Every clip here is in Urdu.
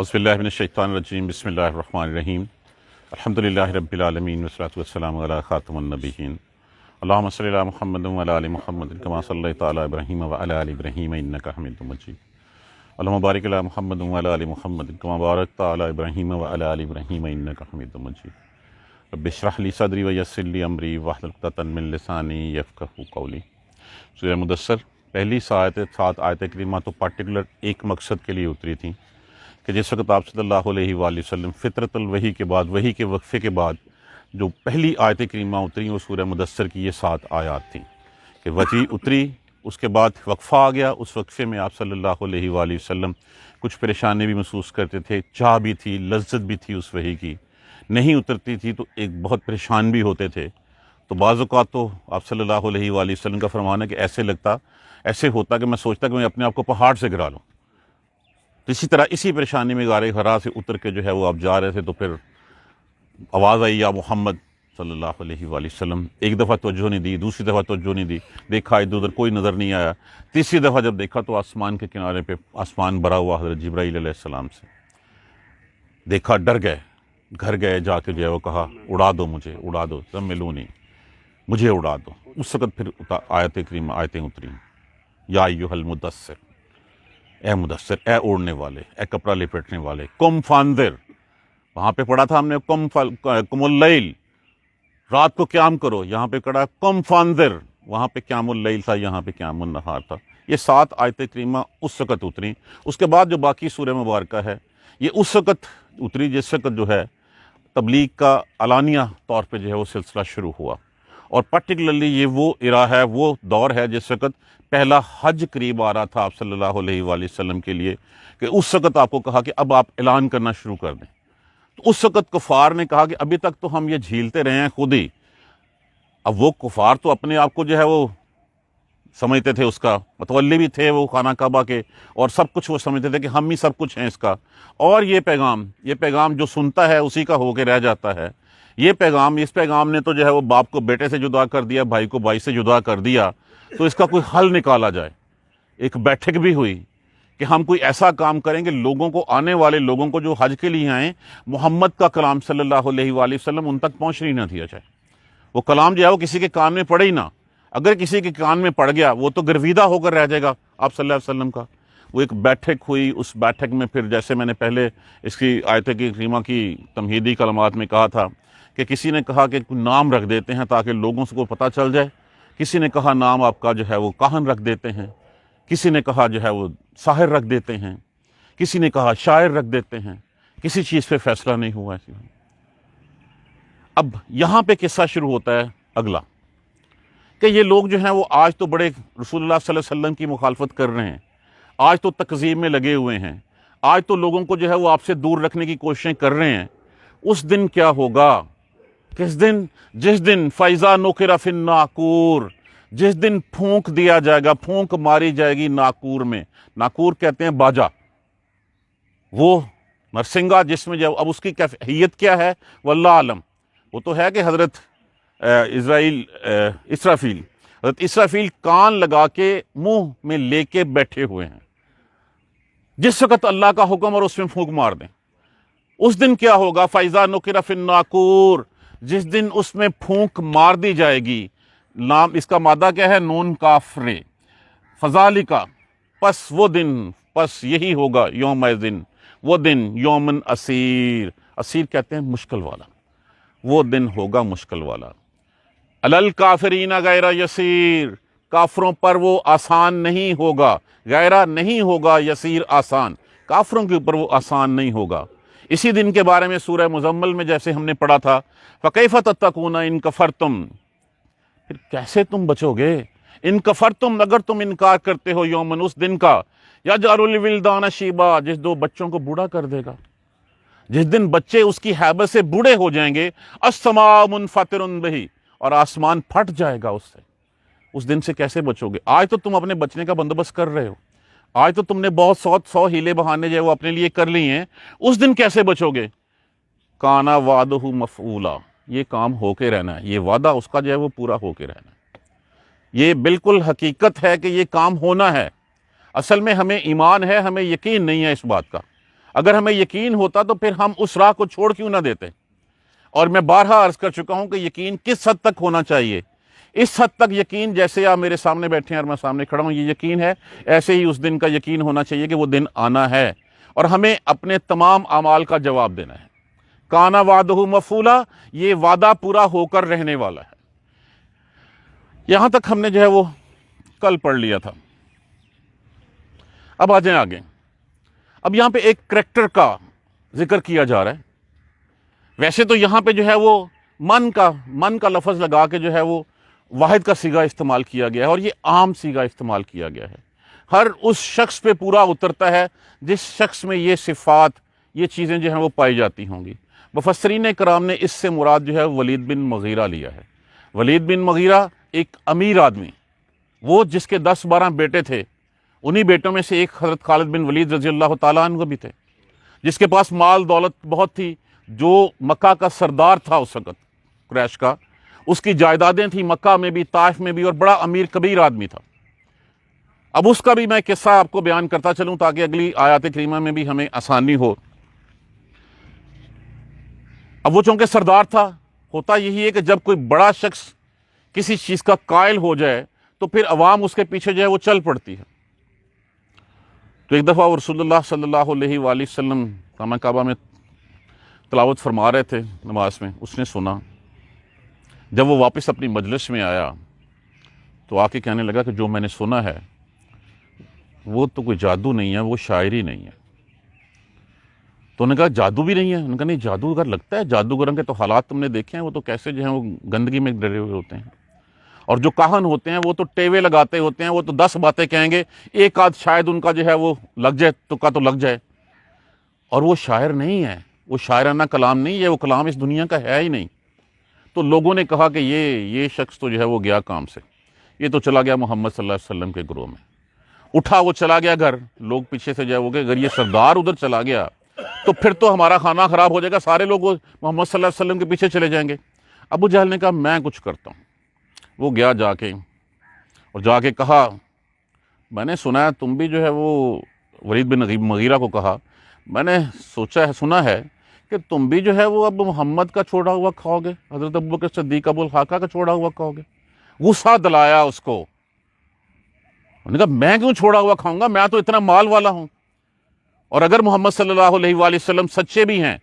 اعوذ باللہ من الشیطان الرجیم بسم اللہ الرحمن الرحیم الحمدللہ رب العالمین والصلاۃ والسلام علی خاتم النبیین اللہم صلی علی محمد وعلی آل محمد کما صلیت علی ابراہیم وعلی آل ابراہیم انک حمید مجید اللہم بارک علی محمد وعلی آل محمد کما بارکت علی ابراہیم وعلی آل ابراہیم انک حمید مجید رب اشرح لی صدری ویسر لی امری واحلل عقدۃ من لسانی یفقہوا قولی۔ سورہ مدثر پہلی سات آیت کریمہ تو پارٹیکولر ایک مقصد کے لیے اتری تھیں کہ جس وقت آپ صلی اللہ علیہ وآلہ وسلم فطرت الوحی کے بعد، وحی کے وقفے کے بعد جو پہلی آیت کریمہ اتری وہ سورہ مدثر کی یہ 7 آیات تھیں کہ وحی اتری، اس کے بعد وقفہ آ گیا۔ اس وقفے میں آپ صلی اللہ علیہ وآلہ وسلم کچھ پریشانی بھی محسوس کرتے تھے، چاہ بھی تھی، لذت بھی تھی اس وحی کی، نہیں اترتی تھی تو ایک بہت پریشان بھی ہوتے تھے۔ تو بعض اوقات تو آپ صلی اللہ علیہ وآلہ وسلم کا فرمان ہے کہ ایسے ہوتا کہ میں سوچتا کہ میں اپنے آپ کو پہاڑ سے گرا لوں۔ تو اسی طرح اسی پریشانی میں غار حرا سے اتر کے جو ہے وہ آپ جا رہے تھے تو پھر آواز آئی یا محمد صلی اللہ علیہ وآلہ وسلم۔ ایک دفعہ توجہ نہیں دی، دوسری دفعہ توجہ نہیں دی، دیکھا ادھر ادھر کوئی نظر نہیں آیا، تیسری دفعہ جب دیکھا تو آسمان کے کنارے پہ آسمان بھرا ہوا حضرت جبرائیل علیہ السلام سے دیکھا، ڈر گئے، گھر گئے، جا کے جو ہے وہ کہا اڑا دو مجھے، اڑا دو، زملونی، مجھے اڑا دو۔ اس وقت پھر آیتیں اتری، یا ایھا المدثر، اے مدثر، اے اوڑھنے والے، اے کپڑا لپیٹنے والے، قم فانذر، وہاں پہ پڑھا تھا ہم نے قم اللیل، رات کو قیام کرو، یہاں پہ پڑھا قم فانذر، وہاں پہ قیام اللیل تھا، یہاں پہ قیام النہار تھا۔ یہ 7 آیتیں کریمہ اس وقت اتری۔ اس کے بعد جو باقی سورہ مبارکہ ہے یہ اس وقت اتری جس وقت جو ہے تبلیغ کا علانیہ طور پہ جو ہے وہ سلسلہ شروع ہوا، اور پرٹیکولرلی یہ وہ ایرا ہے، وہ دور ہے جس وقت پہلا حج قریب آ رہا تھا آپ صلی اللہ علیہ وآلہ وسلم کے لیے، کہ اس وقت آپ کو کہا کہ اب آپ اعلان کرنا شروع کر دیں۔ تو اس وقت کفار نے کہا کہ ابھی تک تو ہم یہ جھیلتے رہے ہیں خود ہی۔ اب وہ کفار تو اپنے آپ کو جو ہے وہ سمجھتے تھے، اس کا متولی بھی تھے وہ خانہ کعبہ کے، اور سب کچھ وہ سمجھتے تھے کہ ہم ہی سب کچھ ہیں اس کا، اور یہ پیغام جو سنتا ہے اسی کا ہو کے رہ جاتا ہے۔ اس پیغام نے تو جو ہے وہ باپ کو بیٹے سے جدا کر دیا، بھائی کو بھائی سے جدا کر دیا، تو اس کا کوئی حل نکالا جائے۔ ایک بیٹھک بھی ہوئی کہ ہم کوئی ایسا کام کریں کہ لوگوں کو، آنے والے لوگوں کو جو حج کے لیے آئیں، محمد کا کلام صلی اللہ علیہ وآلہ وسلم ان تک پہنچنے نہ دیا جائے۔ وہ کلام جو ہے وہ کسی کے کان میں پڑے ہی نہ، اگر کسی کے کان میں پڑ گیا وہ تو گرویدہ ہو کر رہ جائے گا آپ صلی اللہ علیہ وسلم کا۔ وہ ایک بیٹھک ہوئی، اس بیٹھک میں پھر جیسے میں نے پہلے اس کی آیت کریمہ کی تمہیدی کلمات میں کہا تھا کہ کسی نے کہا کہ نام رکھ دیتے ہیں تاکہ لوگوں کو پتہ چل جائے، کسی نے کہا نام آپ کا جو ہے وہ کاہن رکھ دیتے ہیں، کسی نے کہا جو ہے وہ ساحر رکھ دیتے ہیں، کسی نے کہا شاعر رکھ دیتے ہیں، کسی چیز پہ فیصلہ نہیں ہوا ہے۔ اب یہاں پہ قصہ شروع ہوتا ہے اگلا کہ یہ لوگ جو ہیں وہ آج تو بڑے رسول اللہ صلی اللہ علیہ وسلم کی مخالفت کر رہے ہیں، آج تو تکذیب میں لگے ہوئے ہیں، آج تو لوگوں کو جو ہے وہ آپ سے دور رکھنے کی کوششیں کر رہے ہیں۔ اس دن کیا ہوگا؟ کس دن؟ جس دن فَإِذَا نُقِرَ فِي النَّاقُورِ، جس دن پھونک دیا جائے گا، پھونک ماری جائے گی ناقور میں۔ ناقور کہتے ہیں باجا، وہ نرسنگا جس میں جو اب اس کی کیفیت کیا ہے واللہ عالم۔ وہ تو ہے کہ حضرت اسرافیل کان لگا کے منہ میں لے کے بیٹھے ہوئے ہیں، جس وقت اللہ کا حکم اور اس میں پھونک مار دیں۔ اس دن کیا ہوگا؟ فَإِذَا نُقِرَ فِي النَّاقُورِ، جس دن اس میں پھونک مار دی جائے گی۔ نام اس کا مادہ کیا ہے؟ نون کاف رے۔ فَذَلِكَ، پس وہ دن، پس یہی ہوگا، یومئذ، وہ دن، یومن اسیر، اسیر کہتے ہیں مشکل والا، وہ دن ہوگا مشکل والا۔ علی الکافرین غیر یسیر، کافروں پر وہ آسان نہیں ہوگا، غیرہ نہیں ہوگا، یسیر آسان، کافروں کے اوپر وہ آسان نہیں ہوگا۔ اسی دن کے بارے میں سورہ مزمل میں جیسے ہم نے پڑھا تھا، فَكَيْفَ تَتَّقُونَ إِن كَفَرْتُمْ، پھر کیسے تم بچو گے؟ ان کفرتم، اگر تم انکار کرتے ہو، یومن، اس دن کا، یجعل الولدان شیبا، جس دو بچوں کو بوڑھا کر دے گا، جس دن بچے اس کی ہیبت سے بوڑھے ہو جائیں گے، السماء منفطر بہ، اور آسمان پھٹ جائے گا اس سے۔ اس دن سے کیسے بچو گے؟ آج تو تم اپنے بچنے کا بندوبست کر رہے ہو، آج تو تم نے بہت 100 ہیلے بہانے جو ہے وہ اپنے لیے کر لی ہیں، اس دن کیسے بچو گے؟ کانا وعدہ مفعولا، یہ کام ہو کے رہنا ہے، یہ وعدہ اس کا جو ہے وہ پورا ہو کے رہنا ہے۔ یہ بالکل حقیقت ہے کہ یہ کام ہونا ہے۔ اصل میں ہمیں ایمان ہے، ہمیں یقین نہیں ہے اس بات کا۔ اگر ہمیں یقین ہوتا تو پھر ہم اس راہ کو چھوڑ کیوں نہ دیتے؟ اور میں بارہا عرض کر چکا ہوں کہ یقین کس حد تک ہونا چاہیے؟ اس حد تک یقین جیسے آپ میرے سامنے بیٹھے ہیں اور میں سامنے کھڑا ہوں یہ یقین ہے، ایسے ہی اس دن کا یقین ہونا چاہیے کہ وہ دن آنا ہے اور ہمیں اپنے تمام اعمال کا جواب دینا ہے۔ کانا وعدہ مفعولا، یہ وعدہ پورا ہو کر رہنے والا ہے۔ یہاں تک ہم نے جو ہے وہ کل پڑھ لیا تھا۔ اب آ جائیں آگے۔ اب یہاں پہ ایک کریکٹر کا ذکر کیا جا رہا ہے۔ ویسے تو یہاں پہ جو ہے وہ من کا لفظ لگا کے جو ہے وہ واحد کا صیغہ استعمال کیا گیا ہے، اور یہ عام صیغہ استعمال کیا گیا ہے۔ ہر اس شخص پہ پورا اترتا ہے جس شخص میں یہ صفات، یہ چیزیں جو ہیں وہ پائی جاتی ہوں گی۔ مفسرین کرام نے اس سے مراد جو ہے ولید بن مغیرہ لیا ہے۔ ولید بن مغیرہ ایک امیر آدمی، وہ جس کے 10-12 بیٹے تھے، انہی بیٹوں میں سے ایک حضرت خالد بن ولید رضی اللہ تعالیٰ عنہ بھی تھے، جس کے پاس مال دولت بہت تھی، جو مکہ کا سردار تھا اس وقت قریش کا، اس کی جائیدادیں تھیں مکہ میں بھی، طائف میں بھی، اور بڑا امیر کبیر آدمی تھا۔ اب اس کا بھی میں قصہ آپ کو بیان کرتا چلوں تاکہ اگلی آیات کریمہ میں بھی ہمیں آسانی ہو۔ اب وہ چونکہ سردار تھا، ہوتا یہی ہے کہ جب کوئی بڑا شخص کسی چیز کا قائل ہو جائے تو پھر عوام اس کے پیچھے جو ہے وہ چل پڑتی ہے۔ تو ایک دفعہ رسول اللہ صلی اللہ علیہ وآلہ وسلم خانہ کعبہ میں تلاوت فرما رہے تھے نماز میں، اس نے سنا۔ جب وہ واپس اپنی مجلس میں آیا تو آ کے کہنے لگا کہ جو میں نے سنا ہے وہ تو کوئی جادو نہیں ہے، وہ شاعری نہیں ہے۔ تو انہوں نے کہا جادو بھی نہیں ہے؟ انہوں نے کہا نہیں، جادوگر لگتا ہے، جادوگروں کے تو حالات تم نے دیکھے ہیں، وہ تو کیسے جو ہیں وہ گندگی میں ڈرے ہوئے ہوتے ہیں، اور جو کاہن ہوتے ہیں وہ تو ٹیوے لگاتے ہوتے ہیں، وہ تو 10 باتیں کہیں گے، ایک آدھ شاید ان کا جو ہے وہ لگ جائے، تکا تو لگ جائے، اور وہ شاعر نہیں ہے، وہ شاعرانہ کلام نہیں ہے، وہ کلام اس دنیا کا ہے ہی نہیں۔ تو لوگوں نے کہا کہ یہ شخص تو جو ہے وہ گیا کام سے، یہ تو چلا گیا محمد صلی اللہ علیہ وسلم کے گروہ میں۔ اٹھا وہ چلا گیا گھر، لوگ پیچھے سے جو ہے وہ کہ اگر یہ سردار ادھر چلا گیا تو پھر تو ہمارا کھانا خراب ہو جائے گا، سارے لوگ محمد صلی اللہ علیہ وسلم کے پیچھے چلے جائیں گے۔ ابو جہل نے کہا میں کچھ کرتا ہوں۔ وہ گیا جا کے، اور جا کے کہا میں نے سنا ہے تم بھی جو ہے وہ ولید بن مغیرہ کو کہا میں نے سنا ہے کہ تم بھی جو ہے وہ اب محمد کا چھوڑا ہوا کھاؤ گے، حضرت ابوبکر صدیق ابو الحاقہ کا چھوڑا ہوا کھاؤ گے۔ غصہ دلایا اس کو، انہوں نے کہا میں کیوں چھوڑا ہوا کھاؤں گا، میں تو اتنا مال والا ہوں، اور اگر محمد صلی اللہ علیہ وآلہ وسلم سچے بھی ہیں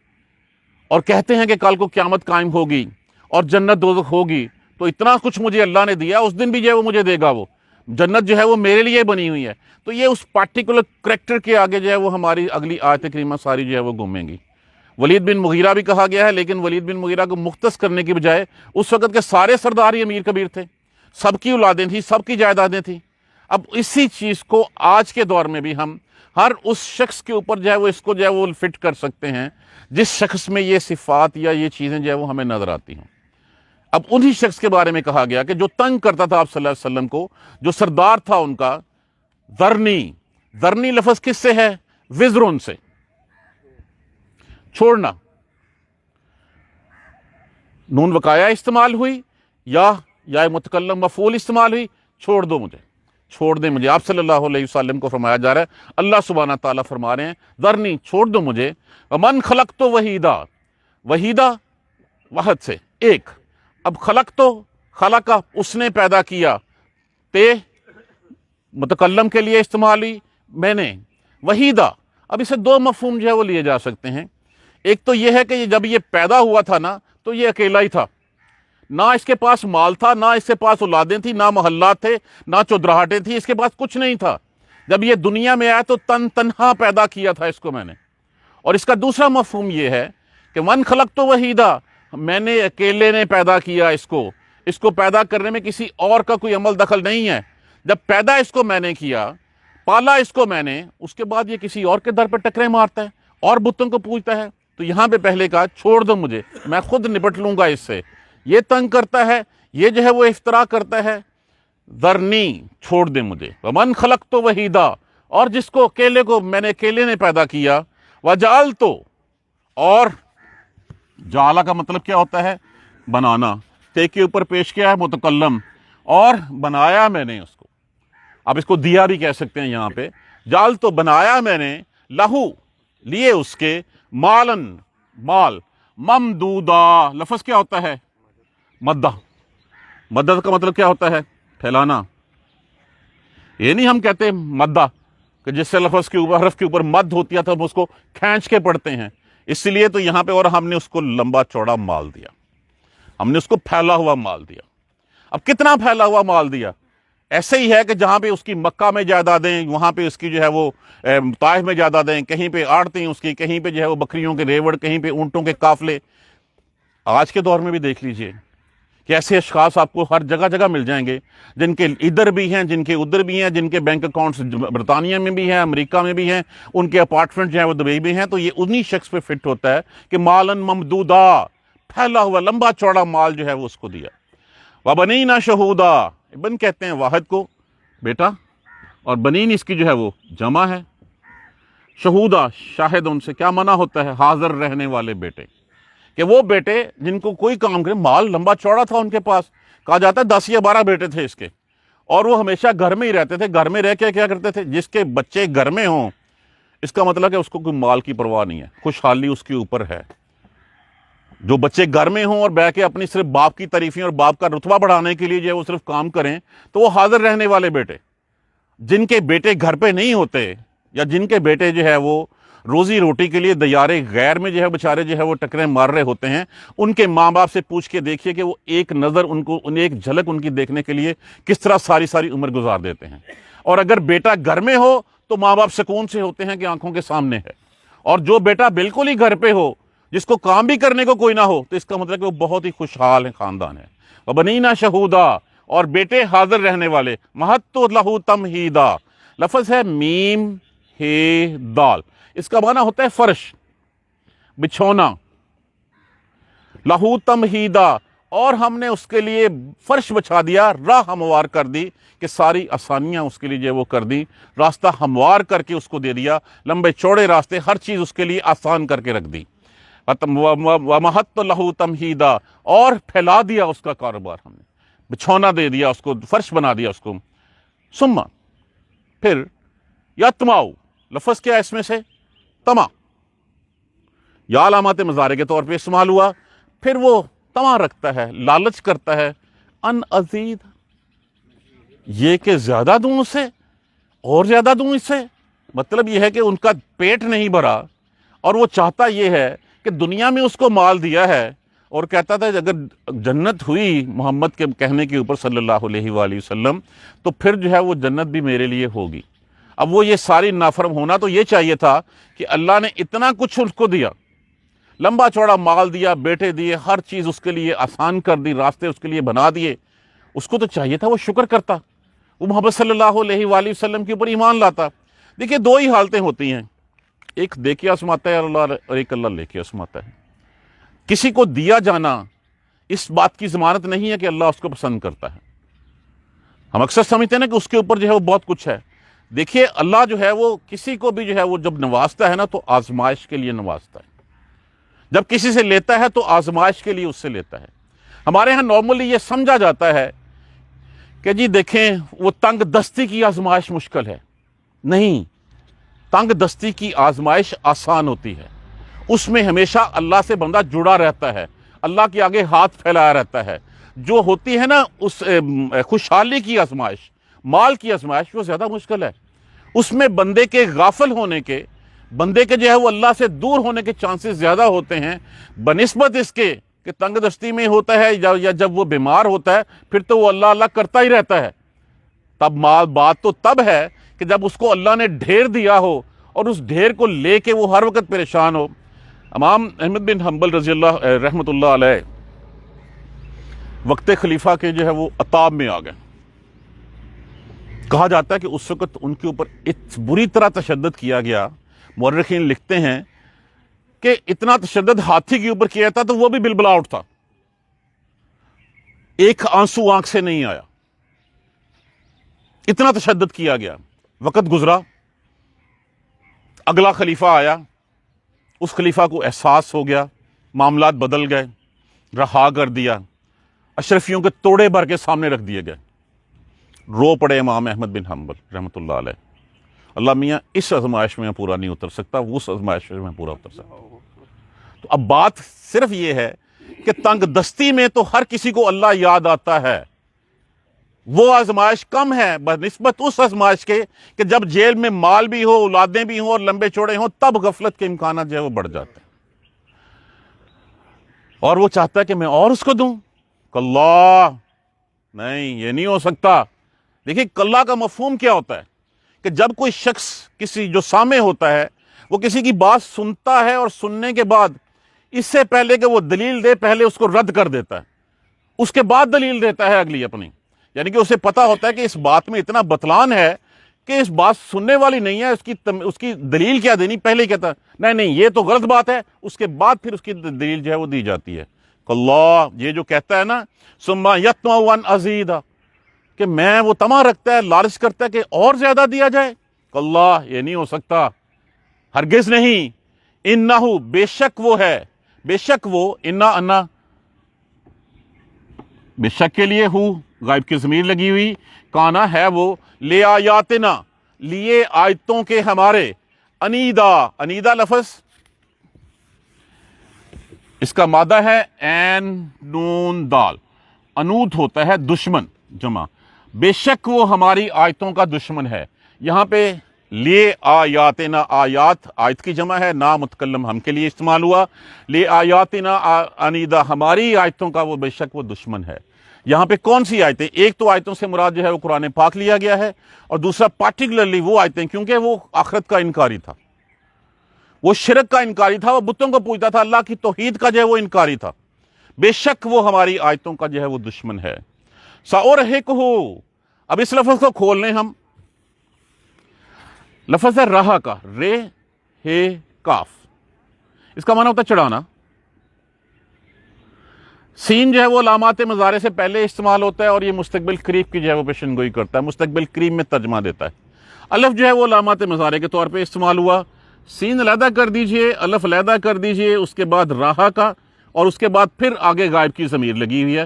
اور کہتے ہیں کہ کل کو قیامت قائم ہوگی اور جنت دوزخ ہوگی، تو اتنا کچھ مجھے اللہ نے دیا، اس دن بھی جو ہے وہ مجھے دے گا، وہ جنت جو ہے وہ میرے لیے بنی ہوئی ہے۔ تو یہ اس پارٹیکولر کریکٹر کے آگے جو ہے وہ ہماری اگلی آیت کریمہ ساری جو ہے وہ گھومیں گی۔ ولید بن مغیرہ بھی کہا گیا ہے، لیکن ولید بن مغیرہ کو مختص کرنے کی بجائے اس وقت کے سارے سردار ہی امیر کبیر تھے، سب کی اولادیں تھیں، سب کی جائیدادیں تھیں۔ اب اسی چیز کو آج کے دور میں بھی ہم ہر اس شخص کے اوپر جو ہے وہ اس کو جو ہے وہ فٹ کر سکتے ہیں جس شخص میں یہ صفات یا یہ چیزیں جو ہے وہ ہمیں نظر آتی ہیں۔ اب انہی شخص کے بارے میں کہا گیا کہ جو تنگ کرتا تھا آپ صلی اللہ علیہ وسلم کو، جو سردار تھا ان کا، ذرنی لفظ کس سے ہے؟ وزرون سے، چھوڑنا۔ نون وقایا استعمال ہوئی یا متکلم مفعول استعمال ہوئی، چھوڑ دو مجھے، چھوڑ دیں مجھے۔ آپ صلی اللہ علیہ وسلم کو فرمایا جا رہا ہے، اللہ سبحانہ تعالیٰ فرما رہے ہیں ذرنی، چھوڑ دو مجھے، ومن خلقت وحیدا، وحیدہ وحد سے ایک، اب خلقہ اس نے پیدا کیا، متکلم کے لیے استعمال ہوئی میں نے، وحیدہ اب اسے دو مفہوم جو ہے وہ لیے جا سکتے ہیں۔ ایک تو یہ ہے کہ جب یہ پیدا ہوا تھا نا تو یہ اکیلا ہی تھا، نہ اس کے پاس مال تھا، نہ اس کے پاس اولادیں تھیں، نہ محلات تھے، نہ چودراہٹیں تھیں، اس کے پاس کچھ نہیں تھا۔ جب یہ دنیا میں آیا تو تنہا پیدا کیا تھا اس کو میں نے۔ اور اس کا دوسرا مفہوم یہ ہے کہ من خلقت وحیدا، میں نے اکیلے نے پیدا کیا اس کو پیدا کرنے میں کسی اور کا کوئی عمل دخل نہیں ہے۔ جب پیدا اس کو میں نے کیا، پالا اس کو میں نے، اس کے بعد یہ کسی اور کے در پہ ٹکرے مارتا ہے اور بتوں کو پوجتا ہے۔ تو یہاں پہ پہلے کہا چھوڑ دو مجھے، میں خود نپٹ لوں گا اس سے، یہ تنگ کرتا ہے، یہ جو ہے وہ افتراء کرتا ہے، ذرنی چھوڑ دے مجھے، ومن خلقت وحیدا، اور جس کو میں نے اکیلے نے پیدا کیا، وجعلت، اور جعلہ کا مطلب کیا ہوتا ہے؟ بنانا، تے کے اوپر پیش کیا ہے متکلم، اور بنایا میں نے اس کو، اب اس کو دیا بھی کہہ سکتے ہیں یہاں پہ، جعلت بنایا میں نے، لہو لیے اس کے مالن مال ممدودا لفظ کیا ہوتا ہے مدہ. مدد کا مطلب کیا ہوتا ہے پھیلانا. یہ نہیں ہم کہتے مدہ کہ جس سے لفظ کے اوپر حرف کے اوپر مد ہوتی ہے تو ہم اس کو کھینچ کے پڑھتے ہیں, اس لیے تو یہاں پہ اور ہم نے اس کو لمبا چوڑا مال دیا, ہم نے اس کو پھیلا ہوا مال دیا. اب کتنا پھیلا ہوا مال دیا؟ ایسے ہی ہے کہ جہاں پہ اس کی مکہ میں جائیدادیں, وہاں پہ اس کی جو ہے وہ طائف میں جائیدادیں, کہیں پہ آڑتیں اس کی, کہیں پہ جو ہے وہ بکریوں کے ریوڑ, کہیں پہ اونٹوں کے قافلے. آج کے دور میں بھی دیکھ لیجئے کہ ایسے اشخاص آپ کو ہر جگہ جگہ مل جائیں گے جن کے ادھر بھی ہیں, جن کے ادھر بھی ہیں, جن کے بینک اکاؤنٹس برطانیہ میں بھی ہیں, امریکہ میں بھی ہیں, ان کے اپارٹمنٹ جو ہیں وہ دبئی میں ہیں. تو یہ انہی شخص پہ فٹ ہوتا ہے کہ مالن ممدودا, پھیلا ہوا لمبا چوڑا مال جو ہے وہ اس کو دیا. وَبَنِينَ شَهُودًا, ابن کہتے ہیں واحد کو بیٹا, اور بنین اس کی جو ہے وہ جمع ہے. شہودا شاہد, ان سے کیا منع ہوتا ہے حاضر رہنے والے بیٹے, کہ وہ بیٹے جن کو کوئی کام کرے, مال لمبا چوڑا تھا ان کے پاس, کہا جاتا ہے 10 یا 12 بیٹے تھے اس کے, اور وہ ہمیشہ گھر میں ہی رہتے تھے. گھر میں رہ کے کیا کرتے تھے, جس کے بچے گھر میں ہوں اس کا مطلب ہے اس کو کوئی مال کی پرواہ نہیں ہے, خوشحالی اس کے اوپر ہے. جو بچے گھر میں ہوں اور بیٹھ کے اپنی صرف باپ کی تعریفیں اور باپ کا رتبہ بڑھانے کے لیے جو ہے وہ صرف کام کریں, تو وہ حاضر رہنے والے بیٹے. جن کے بیٹے گھر پہ نہیں ہوتے, یا جن کے بیٹے جو ہے وہ روزی روٹی کے لیے دیار غیر میں جو ہے بیچارے جو ہے وہ ٹکریں مار رہے ہوتے ہیں, ان کے ماں باپ سے پوچھ کے دیکھیے کہ وہ ایک نظر ان کو, ایک جھلک ان کی دیکھنے کے لیے کس طرح ساری ساری عمر گزار دیتے ہیں. اور اگر بیٹا گھر میں ہو تو ماں باپ سکون سے ہوتے ہیں کہ آنکھوں کے سامنے ہے, اور جو بیٹا بالکل ہی گھر پہ ہو, جس کو کام بھی کرنے کو کوئی نہ ہو, تو اس کا مطلب کہ وہ بہت ہی خوشحال ہے خاندان ہے. وَبَنِينَ شَهُودًا, اور بیٹے حاضر رہنے والے. مَحَدتُّ لَهُ تَمْہِیدًا, لفظ ہے میم ہے دال, اس کا معنی ہوتا ہے فرش, بچھونا. لہو تمہیدا, اور ہم نے اس کے لیے فرش بچھا دیا, راہ ہموار کر دی, کہ ساری آسانیاں اس کے لیے جو وہ کر دی, راستہ ہموار کر کے اس کو دے دیا, لمبے چوڑے راستے, ہر چیز اس کے لیے آسان کر کے رکھ دی. وَمَحَدتُّ لَهُ تَمْہِیدًا, اور پھیلا دیا اس کا کاروبار, ہم نے بچھونا دے دیا اس کو, فرش بنا دیا اس کو. ثم, پھر, یطمعُ, لفظ کیا ہے اس میں سے طمع, یا علامات مضارع کے طور پہ استعمال ہوا. پھر وہ طمع رکھتا ہے, لالچ کرتا ہے, ان ازید, یہ کہ زیادہ دوں اس سے, اور زیادہ دوں اس سے. مطلب یہ ہے کہ ان کا پیٹ نہیں بھرا, اور وہ چاہتا یہ ہے کہ دنیا میں اس کو مال دیا ہے, اور کہتا تھا کہ اگر جنت ہوئی محمد کے کہنے کے اوپر صلی اللہ علیہ وآلہ وسلم, تو پھر جو ہے وہ جنت بھی میرے لیے ہوگی. اب وہ یہ ساری نافرم ہونا تو یہ چاہیے تھا کہ اللہ نے اتنا کچھ اس کو دیا, لمبا چوڑا مال دیا, بیٹے دیے, ہر چیز اس کے لیے آسان کر دی, راستے اس کے لیے بنا دیے. اس کو تو چاہیے تھا وہ شکر کرتا, وہ محمد صلی اللہ علیہ وآلہ وسلم کے اوپر ایمان لاتا. دیکھیے دو ہی حالتیں ہوتی ہیں, ایک دے کے آزماتا ہے اللہ, اور ایک اللہ لے کے آزماتا ہے. کسی کو دیا جانا اس بات کی ضمانت نہیں ہے کہ اللہ اس کو پسند کرتا ہے. ہم اکثر سمجھتے ہیں نا کہ اس کے اوپر جو ہے وہ بہت کچھ ہے. دیکھیے اللہ جو ہے وہ کسی کو بھی جو ہے وہ جب نوازتا ہے نا, تو آزمائش کے لیے نوازتا ہے. جب کسی سے لیتا ہے تو آزمائش کے لیے اس سے لیتا ہے. ہمارے ہاں نارملی یہ سمجھا جاتا ہے کہ جی دیکھیں وہ تنگ دستی کی آزمائش مشکل ہے. نہیں, تنگ دستی کی آزمائش آسان ہوتی ہے. اس میں ہمیشہ اللہ سے بندہ جڑا رہتا ہے, اللہ کے آگے ہاتھ پھیلایا رہتا ہے. جو ہوتی ہے نا اس خوشحالی کی آزمائش, مال کی آزمائش, وہ زیادہ مشکل ہے. اس میں بندے کے غافل ہونے کے, بندے کے جو ہے وہ اللہ سے دور ہونے کے چانسز زیادہ ہوتے ہیں بنسبت اس کے کہ تنگ دستی میں ہوتا ہے, یا جب وہ بیمار ہوتا ہے پھر تو وہ اللہ اللہ کرتا ہی رہتا ہے. تب بات تو تب ہے کہ جب اس کو اللہ نے ڈھیر دیا ہو, اور اس ڈھیر کو لے کے وہ ہر وقت پریشان ہو. امام احمد بن حنبل رضی اللہ رحمۃ اللہ علیہ وقت خلیفہ کے جو ہے وہ عطاب میں آ گئے. کہا جاتا ہے کہ اس وقت ان کے اوپر بری طرح تشدد کیا گیا. مورخین لکھتے ہیں کہ اتنا تشدد ہاتھی کے اوپر کیا تھا تو وہ بھی بلبلا اٹھتا, ایک آنسو آنکھ سے نہیں آیا, اتنا تشدد کیا گیا. وقت گزرا, اگلا خلیفہ آیا, اس خلیفہ کو احساس ہو گیا, معاملات بدل گئے, رہا کر دیا, اشرفیوں کے توڑے بھر کے سامنے رکھ دیے گئے. رو پڑے امام احمد بن حنبل رحمۃ اللہ علیہ, اللہ میاں اس آزمائش میں پورا نہیں اتر سکتا، وہ اس آزمائش میں پورا اتر سکتا۔ تو اب بات صرف یہ ہے کہ تنگ دستی میں تو ہر کسی کو اللہ یاد آتا ہے، وہ آزمائش کم ہے بنسبت اس آزمائش کے کہ جب جیل میں مال بھی ہو، اولادیں بھی ہوں اور لمبے چوڑے ہوں، تب غفلت کے امکانات جو ہے وہ بڑھ جاتے ہیں، اور وہ چاہتا ہے کہ میں اور اس کو دوں۔ کاللہ، نہیں، یہ نہیں ہو سکتا۔ دیکھیں کاللہ کا مفہوم کیا ہوتا ہے کہ جب کوئی شخص کسی جو سامع ہوتا ہے وہ کسی کی بات سنتا ہے اور سننے کے بعد اس سے پہلے کہ وہ دلیل دے پہلے اس کو رد کر دیتا ہے، اس کے بعد دلیل دیتا ہے اگلی اپنی، یعنی کہ اسے پتا ہوتا ہے کہ اس بات میں اتنا بطلان ہے کہ اس بات سننے والی نہیں ہے، اس کی دلیل کیا دینی، پہلے ہی کہتا ہے نہیں یہ تو غلط بات ہے، اس کے بعد پھر اس کی دلیل جو ہے وہ دی جاتی ہے۔ اللہ یہ جو کہتا ہے نا ثم یطمع ان ازید، کہ میں وہ طمع رکھتا ہے، لالچ کرتا ہے کہ اور زیادہ دیا جائے، اللہ یہ نہیں ہو سکتا، ہرگز نہیں۔ انہو، بے شک وہ ہے، بے شک وہ، انا بے شک کے لیے ہو غائب کی ضمیر لگی ہوئی، کانا ہے وہ، لے آیاتنا، لیے آیتوں کے ہمارے، انیدہ لفظ اس کا مادہ ہے عین نون دال، انود ہوتا ہے دشمن جمع، بے شک وہ ہماری آیتوں کا دشمن ہے۔ یہاں پہ لے آیاتنا، آیات آیت کی جمع ہے، نا متکلم ہم کے لیے استعمال ہوا، لے آیاتنا انیدہ، ہماری آیتوں کا وہ بے شک وہ دشمن ہے۔ یہاں پہ کون سی آیتیں؟ ایک تو آیتوں سے مراد جو ہے وہ قرآن پاک لیا گیا ہے، اور دوسرا پارٹیکولرلی وہ آیتیں، کیونکہ وہ آخرت کا انکاری تھا، وہ شرک کا انکاری تھا، وہ بتوں کو پوجتا تھا، اللہ کی توحید کا جو ہے وہ انکاری تھا، بے شک وہ ہماری آیتوں کا جو ہے وہ دشمن ہے۔ سَأُرْهِقُهُ، اب اس لفظ کو کھول لیں ہم، لفظ ہے رہا کا، رے ہے کاف، اس کا معنی ہوتا ہے چڑھانا۔ سین جو ہے وہ علامات مضارع سے پہلے استعمال ہوتا ہے، اور یہ مستقبل قریب کی جو ہے وہ پیشن گوئی کرتا ہے، مستقبل قریب میں ترجمہ دیتا ہے۔ الف جو ہے وہ علامات مضارع کے طور پہ استعمال ہوا، سین علیحدہ کر دیجئے، الف علیحدہ کر دیجئے، اس کے بعد راہا کا، اور اس کے بعد پھر آگے غائب کی ضمیر لگی ہوئی ہے۔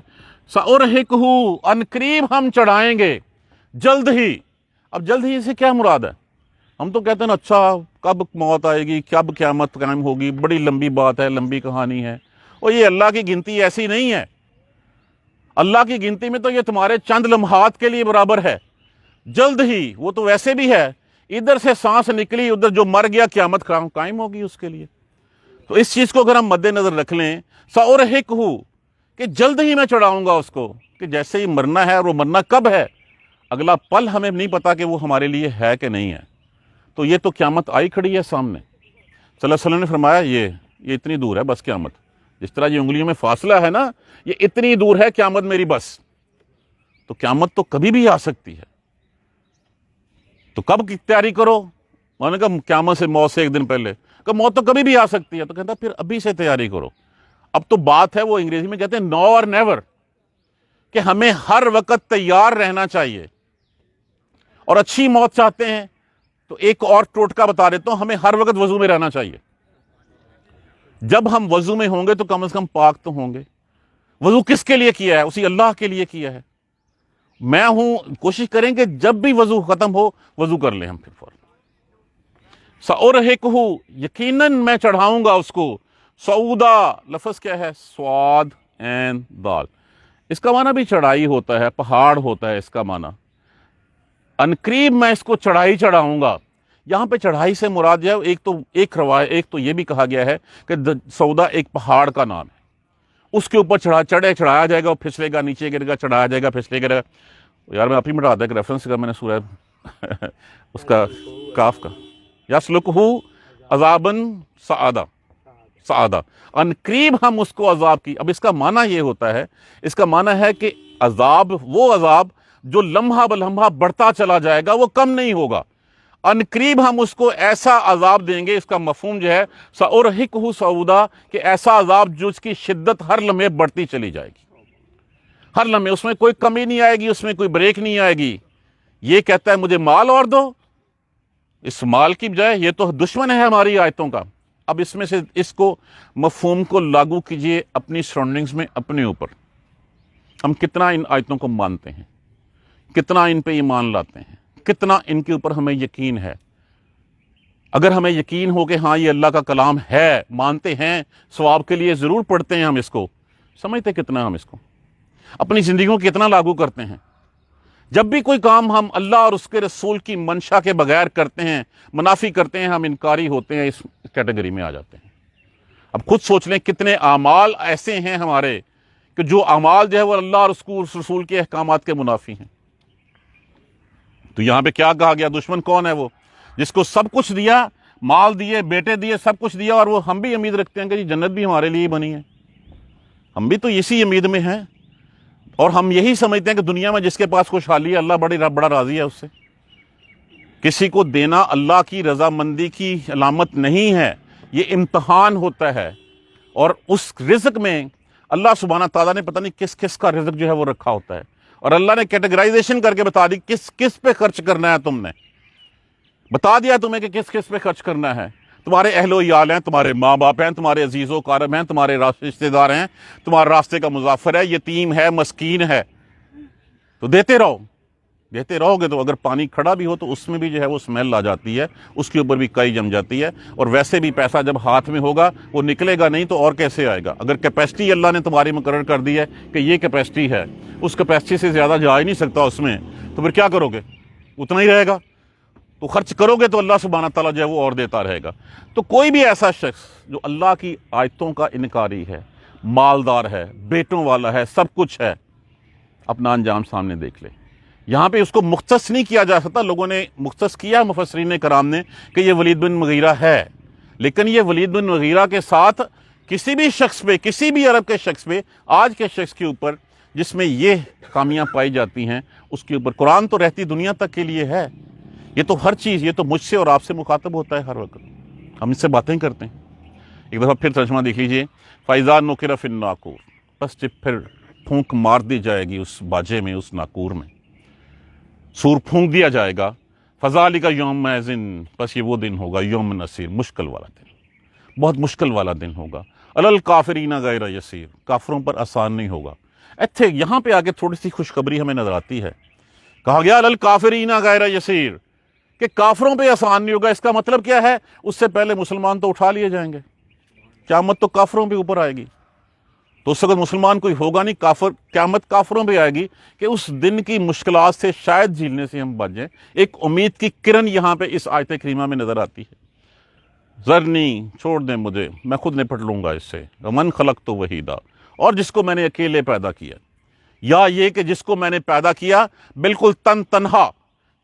سَأُرْهِقُهُ، ان قریب ہم چڑھائیں گے، جلد ہی۔ اب جلد ہی سے کیا مراد ہے؟ ہم تو کہتے ہیں نا اچھا کب موت آئے گی، کب قیامت قائم ہوگی، بڑی لمبی بات ہے، لمبی کہانی ہے، اور یہ اللہ کی گنتی ایسی نہیں ہے، اللہ کی گنتی میں تو یہ تمہارے چند لمحات کے لیے برابر ہے۔ جلد ہی، وہ تو ویسے بھی ہے، ادھر سے سانس نکلی ادھر جو مر گیا قیامت قائم ہوگی اس کے لیے۔ تو اس چیز کو اگر ہم مد نظر رکھ لیں، سَأُرْهِقُهُ، کہ جلد ہی میں چڑھاؤں گا اس کو، کہ جیسے ہی مرنا ہے، اور وہ مرنا کب ہے، اگلا پل ہمیں نہیں پتا کہ وہ ہمارے لیے ہے کہ نہیں ہے۔ تو یہ تو قیامت آئی کھڑی ہے سامنے، صلی اللہ علیہ وسلم نے فرمایا یہ اتنی دور ہے بس قیامت، جس طرح یہ انگلیوں میں فاصلہ ہے نا، یہ اتنی دور ہے قیامت میری بس۔ تو قیامت تو کبھی بھی آ سکتی ہے، تو کب کی تیاری کرو؟ میں نے کہا قیامت سے، موت سے ایک دن پہلے، کہ موت تو کبھی بھی آ سکتی ہے، تو کہتا پھر ابھی سے تیاری کرو۔ اب تو بات ہے وہ انگریزی میں کہتے ہیں نو اور نیور، کہ ہمیں ہر وقت تیار رہنا چاہیے، اور اچھی موت چاہتے ہیں تو ایک اور ٹوٹکا بتا دیتا ہوں، ہمیں ہر وقت وضو میں رہنا چاہیے۔ جب ہم وضو میں ہوں گے تو کم از کم پاک تو ہوں گے۔ وضو کس کے لیے کیا ہے؟ اسی اللہ کے لیے کیا ہے۔ میں ہوں، کوشش کریں کہ جب بھی وضو ختم ہو وضو کر لیں ہم پھر فوراً۔ سَأُرْهِقُهُ، یقیناً میں چڑھاؤں گا اس کو، سعودا، لفظ کیا ہے؟ سواد عین دال، اس کا معنی بھی چڑھائی ہوتا ہے، پہاڑ ہوتا ہے اس کا معنی۔ ان قریب میں اس کو چڑھائی چڑھاؤں گا۔ یہاں پہ چڑھائی سے مراد ہے ایک تو یہ بھی کہا گیا ہے کہ سودا ایک پہاڑ کا نام ہے، اس کے اوپر چڑھایا جائے گا، وہ پھسلے گا، نیچے گرے گا، چڑھایا جائے گا، پھسلے گا۔ یار میں اپنی مٹا دیا کہ ریفرنس کا میں نے سورہ اس کا کاف کا، یسلکہ عذاباً صعدا، ان قریب ہم اس کو عذاب کی۔ اب اس کا معنی یہ ہوتا ہے، اس کا معنی ہے کہ عذاب، وہ عذاب جو لمحہ بلمحہ بڑھتا چلا جائے گا، وہ کم نہیں ہوگا۔ ان قریب ہم اس کو ایسا عذاب دیں گے، اس کا مفہوم جو ہے سَأُرْهِقُهُ صعودا، کہ ایسا عذاب جو اس کی شدت ہر لمحے بڑھتی چلی جائے گی، ہر لمحے اس میں کوئی کمی نہیں آئے گی، اس میں کوئی بریک نہیں آئے گی۔ یہ کہتا ہے مجھے مال اور دو، اس مال کی بجائے، یہ تو دشمن ہے ہماری آیتوں کا۔ اب اس میں سے اس کو مفہوم کو لاگو کیجئے اپنی سراؤنڈنگز میں، اپنے اوپر۔ ہم کتنا ان آیتوں کو مانتے ہیں، کتنا ان پہ ایمان لاتے ہیں، کتنا ان کے اوپر ہمیں یقین ہے۔ اگر ہمیں یقین ہو کہ ہاں یہ اللہ کا کلام ہے، مانتے ہیں، ثواب کے لیے ضرور پڑھتے ہیں، ہم اس کو سمجھتے کتنا، ہم اس کو اپنی زندگیوں کو کتنا لاگو کرتے ہیں؟ جب بھی کوئی کام ہم اللہ اور اس کے رسول کی منشا کے بغیر کرتے ہیں، منافی کرتے ہیں، ہم انکاری ہوتے ہیں، اس کیٹیگری میں آ جاتے ہیں۔ اب خود سوچ لیں کتنے اعمال ایسے ہیں ہمارے کہ جو اعمال جو ہے وہ اللہ اور اس رسول کے احکامات کے منافی ہیں۔ تو یہاں پہ کیا کہا گیا؟ دشمن کون ہے؟ وہ جس کو سب کچھ دیا، مال دیے، بیٹے دیے، سب کچھ دیا، اور وہ ہم بھی امید رکھتے ہیں کہ جی جنت بھی ہمارے لیے بنی ہے، ہم بھی تو اسی امید میں ہیں، اور ہم یہی سمجھتے ہیں کہ دنیا میں جس کے پاس خوشحالی ہے اللہ بڑا راضی ہے اس سے۔ کسی کو دینا اللہ کی رضامندی کی علامت نہیں ہے، یہ امتحان ہوتا ہے، اور اس رزق میں اللہ سبحانہ تعالیٰ نے پتہ نہیں کس کس کا رزق جو ہے وہ رکھا ہوتا ہے، اور اللہ نے کیٹیگرائزیشن کر کے بتا دی کس پہ خرچ کرنا ہے، تم نے بتا دیا تمہیں کہ کس پہ خرچ کرنا ہے۔ تمہارے اہل و عیال ہیں، تمہارے ماں باپ ہیں، تمہارے عزیز و اقارب ہیں، تمہارے رشتہ دار ہیں، تمہارے راستے کا مسافر ہے، یتیم ہے، مسکین ہے، تو دیتے رہو گے تو اگر پانی کھڑا بھی ہو تو اس میں بھی جو ہے وہ اسمیل آ جاتی ہے، اس کے اوپر بھی کائی جم جاتی ہے، اور ویسے بھی پیسہ جب ہاتھ میں ہوگا وہ نکلے گا نہیں تو اور کیسے آئے گا؟ اگر کیپیسٹی اللہ نے تمہاری مقرر کر دی ہے کہ یہ کیپیسٹی ہے، اس کیپیسٹی سے زیادہ جا ہی نہیں سکتا اس میں، تو پھر کیا کرو گے؟ اتنا ہی رہے گا، تو خرچ کرو گے تو اللہ سبحانہ تعالیٰ جو ہے وہ اور دیتا رہے گا۔ تو کوئی بھی ایسا شخص جو اللہ کی آیتوں کا انکاری ہے، مالدار ہے، بیٹوں والا ہے، سب کچھ ہے، اپنا انجام سامنے دیکھ لے۔ یہاں پہ اس کو مختص نہیں کیا جا سکتا، لوگوں نے مختص کیا مفسرین کرام نے کہ یہ ولید بن مغیرہ ہے، لیکن یہ ولید بن مغیرہ کے ساتھ کسی بھی شخص پہ، کسی بھی عرب کے شخص پہ، آج کے شخص کے اوپر جس میں یہ خامیاں پائی جاتی ہیں، اس کے اوپر قرآن تو رہتی دنیا تک کے لیے ہے۔ یہ تو ہر چیز، یہ تو مجھ سے اور آپ سے مخاطب ہوتا ہے ہر وقت، ہم اس سے باتیں کرتے ہیں۔ ایک دفعہ پھر ترجمہ دیکھ لیجئے، فَإِذَا نُقِرَ فِي النَّاقُورِ، بس جب پھر پھونک مار دی جائے گی اس باجے میں، اس ناقور میں، سور پھونک دیا جائے گا، فَذَلِكَ يَوْمَئِذٍ، بس یہ وہ دن ہوگا، یوم نصیر، مشکل والا دن، بہت مشکل والا دن ہوگا، عَلَى الْكَافِرِينَ غَيْرَ يَسِيرٍ، کافروں پر آسان نہیں ہوگا۔ یہاں پہ آگے تھوڑی سی خوشخبری ہمیں نظر آتی ہے، کہا گیا عَلَى الْكَافِرِينَ غَيْرَ يَسِيرٍ، کہ کافروں پہ آسان نہیں ہوگا۔ اس کا مطلب کیا ہے؟ اس سے پہلے مسلمان تو اٹھا لیے جائیں گے، قیامت تو کافروں پہ اوپر آئے گی، تو اس وقت مسلمان کوئی ہوگا نہیں، قیامت کافروں پہ آئے گی کہ اس دن کی مشکلات سے شاید جھیلنے سے ہم بچ جائیں۔ ایک امید کی کرن یہاں پہ اس آیت کریمہ میں نظر آتی ہے۔ ذرنی، چھوڑ دیں مجھے، میں خود نپٹ لوں گا اس سے، ومن خلقت وحیدا، اور جس کو میں نے اکیلے پیدا کیا، یا یہ کہ جس کو میں نے پیدا کیا بالکل تنہا،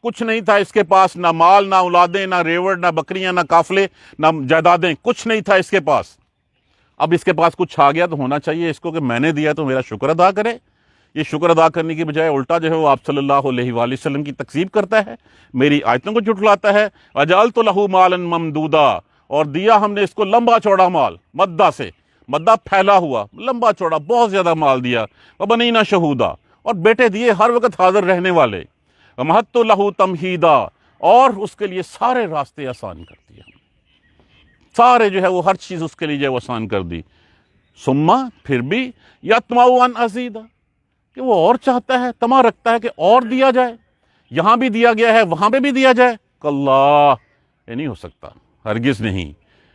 کچھ نہیں تھا اس کے پاس، نہ مال، نہ اولادیں، نہ ریوڑ، نہ بکریاں، نہ قافلے، نہ جائیدادیں، کچھ نہیں تھا اس کے پاس۔ اب اس کے پاس کچھ آ گیا تو ہونا چاہیے اس کو کہ میں نے دیا تو میرا شکر ادا کرے۔ یہ شکر ادا کرنے کی بجائے الٹا جو ہے وہ آپ صلی اللہ علیہ وآلہ وسلم کی تکذیب کرتا ہے، میری آیتوں کو جھٹلاتا ہے۔ وَجَعَلْتُ لَهُ مَالًا مَمْدُودًا، اور دیا ہم نے اس کو لمبا چوڑا مال، مدہ سے، مدہ پھیلا ہوا، لمبا چوڑا، بہت زیادہ مال دیا۔ وَبَنِينَ شَهُودًا، اور بیٹے دیے ہر وقت حاضر رہنے والے۔ وَمَهَدتُّ لَهُ تَمْهِيدًا، اور اس کے لیے سارے راستے آسان کر دیے، سارے جو ہے وہ ہر چیز اس کے لیے جو ہے وہ آسان کر دی۔ ثم، پھر بھی، یَطْمَعُ أَنْ أَزِيدَ، کہ وہ اور چاہتا ہے، طمع رکھتا ہے کہ اور دیا جائے، یہاں بھی دیا گیا ہے وہاں پہ بھی دیا جائے۔ کاللہ، یہ نہیں ہو سکتا، ہرگز نہیں۔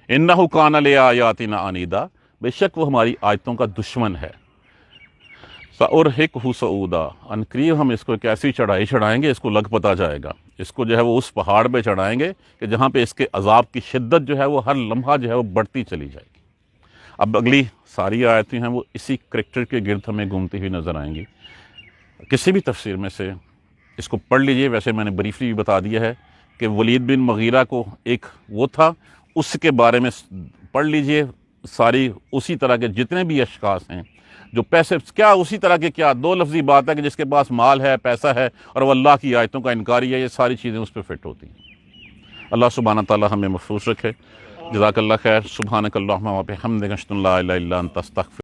إِنَّهُ كَانَ لِآيَاتِنَا عَنِيدًا، بے شک وہ ہماری آیتوں کا دشمن ہے۔ سَأُرْهِقْهُ صَعُودًا، عنقریب ہم اس کو ایک ایسی چڑھائی چڑھائیں گے، اس کو لگ پتہ جائے گا، اس کو جو ہے وہ اس پہاڑ پہ چڑھائیں گے کہ جہاں پہ اس کے عذاب کی شدت جو ہے وہ ہر لمحہ جو ہے وہ بڑھتی چلی جائے گی۔ اب اگلی ساری آیتیں ہیں وہ اسی کریکٹر کے گرد ہمیں گھومتی ہوئی نظر آئیں گی۔ کسی بھی تفسیر میں سے اس کو پڑھ لیجئے، ویسے میں نے بریفلی بھی بتا دیا ہے کہ ولید بن مغیرہ کو ایک وہ تھا، اس کے بارے میں پڑھ لیجئے، ساری اسی طرح کے جتنے بھی اشخاص ہیں جو پیسے، کیا اسی طرح کے، کیا دو لفظی بات ہے کہ جس کے پاس مال ہے، پیسہ ہے، اور وہ اللہ کی آیتوں کا انکاری ہے، یہ ساری چیزیں اس پہ فٹ ہوتی ہیں۔ اللہ سبحانہ تعالی ہمیں محفوظ رکھے۔ جزاک اللہ خیر۔ سبحانک اللہم و بحمدک، اشہد ان لا الہ الا انت، استغفرک۔